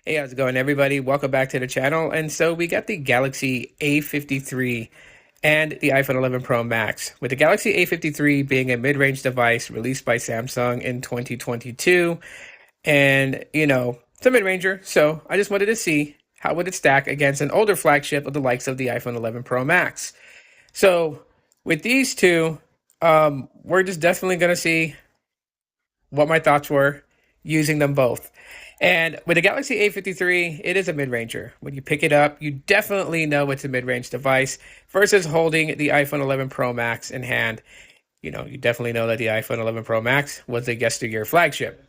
Hey, how's it going, everybody? Welcome back to the channel. And so we got the Galaxy A53 and the iPhone 11 Pro Max, with the Galaxy A53 being a mid-range device released by Samsung in 2022. And, it's a mid-ranger, so I just wanted to see how would it stack against an older flagship of the likes of the iPhone 11 Pro Max. So with these two, we're just definitely going to see what my thoughts were using them both. And with the Galaxy A53, it is a mid-ranger. When you pick it up, you definitely know it's a mid-range device versus holding the iPhone 11 Pro Max in hand. You definitely know that the iPhone 11 Pro Max was a yesteryear flagship.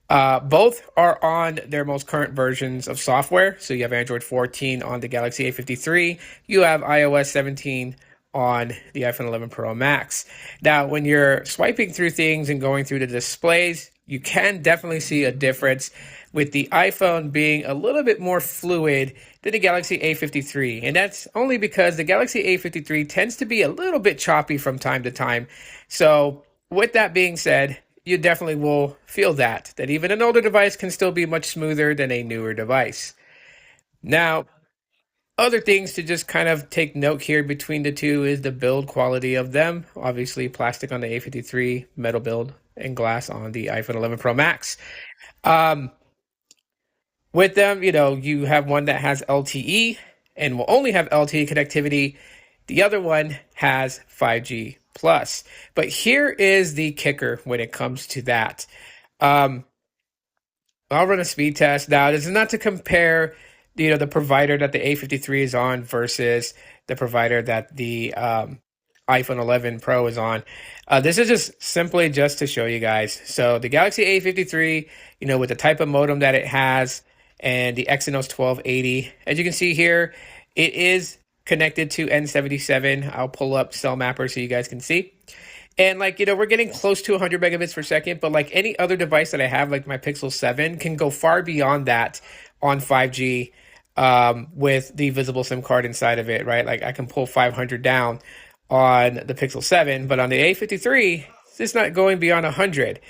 Both are on their most current versions of software. So you have Android 14 on the Galaxy A53. You have iOS 17 on the iPhone 11 Pro Max. Now, when you're swiping through things and going through the displays, you can definitely see a difference with the iPhone being a little bit more fluid than the Galaxy A53. And that's only because the Galaxy A53 tends to be a little bit choppy from time to time. So with that being said, you definitely will feel that even an older device can still be much smoother than a newer device. Now, other things to just kind of take note here between the two is the build quality of them. Obviously, plastic on the A53, metal build, and glass on the iPhone 11 Pro Max. Um, with them, you have one that has LTE and will only have LTE connectivity. The other one has 5G plus. But here is the kicker when it comes to that. Um, I'll run a speed test. Now, this is not to compare, the provider that the A53 is on versus the provider that the iPhone 11 Pro is on. This is just simply just to show you guys. So the Galaxy A53, with the type of modem that it has and the Exynos 1280, as you can see here, it is connected to N77. I'll pull up Cell Mapper so you guys can see. And we're getting close to 100 megabits per second, but like any other device that I have, like my Pixel 7, can go far beyond that on 5G with the visible SIM card inside of it, right? Like I can pull 500 down on the Pixel 7, but on the A53, it's not going beyond 100.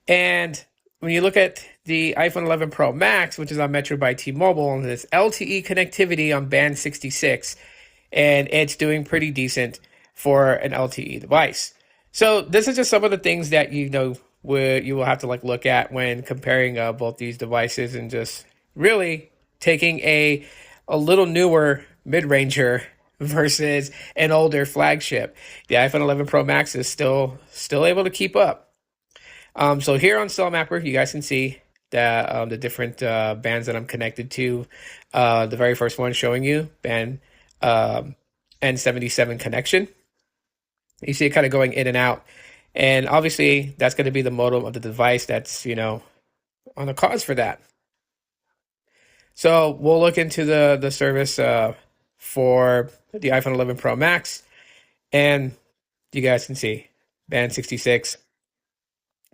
And when you look at the iPhone 11 Pro Max, which is on Metro by T-Mobile, and this LTE connectivity on band 66, and it's doing pretty decent for an LTE device. So this is just some of the things that you will have to look at when comparing both these devices, and just really taking a little newer mid-ranger versus an older flagship. The iPhone 11 Pro Max is still able to keep up. So here on Cell Mapper, you guys can see that the different bands that I'm connected to. The very first one showing you band N77 connection. You see it kind of going in and out. And obviously, that's going to be the modem of the device that's, on the cause for that. So we'll look into the service for the iPhone 11 Pro Max. And you guys can see band 66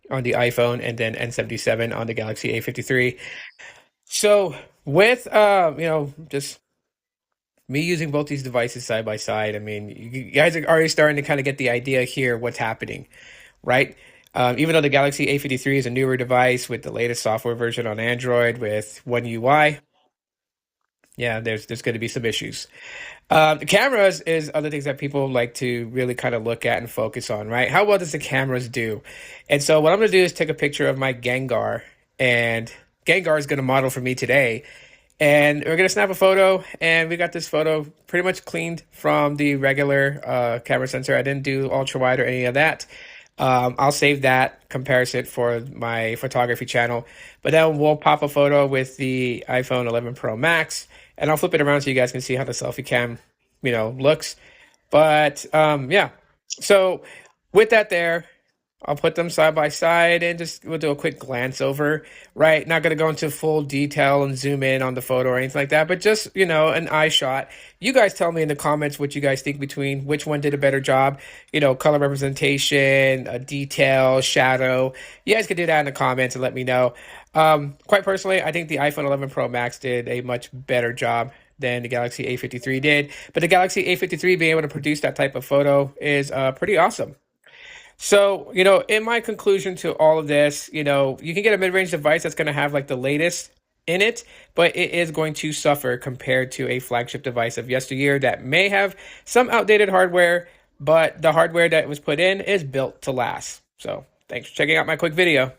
on the iPhone and then N77 on the Galaxy A53. So with, just me using both these devices side by side, I mean, you guys are already starting to kind of get the idea here what's happening, right? Even though the Galaxy A53 is a newer device with the latest software version on Android with One UI, yeah, there's going to be some issues. The cameras is other things that people like to really kind of look at and focus on, right? How well does the cameras do? And so what I'm going to do is take a picture of my Gengar, and Gengar is going to model for me today. And we're going to snap a photo, and we got this photo pretty much cleaned from the regular camera sensor. I didn't do ultra wide or any of that. I'll save that comparison for my photography channel. But then we'll pop a photo with the iPhone 11 Pro Max, and I'll flip it around so you guys can see how the selfie cam, looks. But yeah, so with that there, I'll put them side by side and we'll do a quick glance over, right? Not going to go into full detail and zoom in on the photo or anything like that, but just, an eye shot. You guys tell me in the comments what you guys think between which one did a better job, color representation, detail, shadow. You guys can do that in the comments and let me know. Quite personally, I think the iPhone 11 Pro Max did a much better job than the Galaxy A53 did, but the Galaxy A53 being able to produce that type of photo is pretty awesome. So, in my conclusion to all of this, you can get a mid-range device that's going to have the latest in it, but it is going to suffer compared to a flagship device of yesteryear that may have some outdated hardware, but the hardware that was put in is built to last. So thanks for checking out my quick video.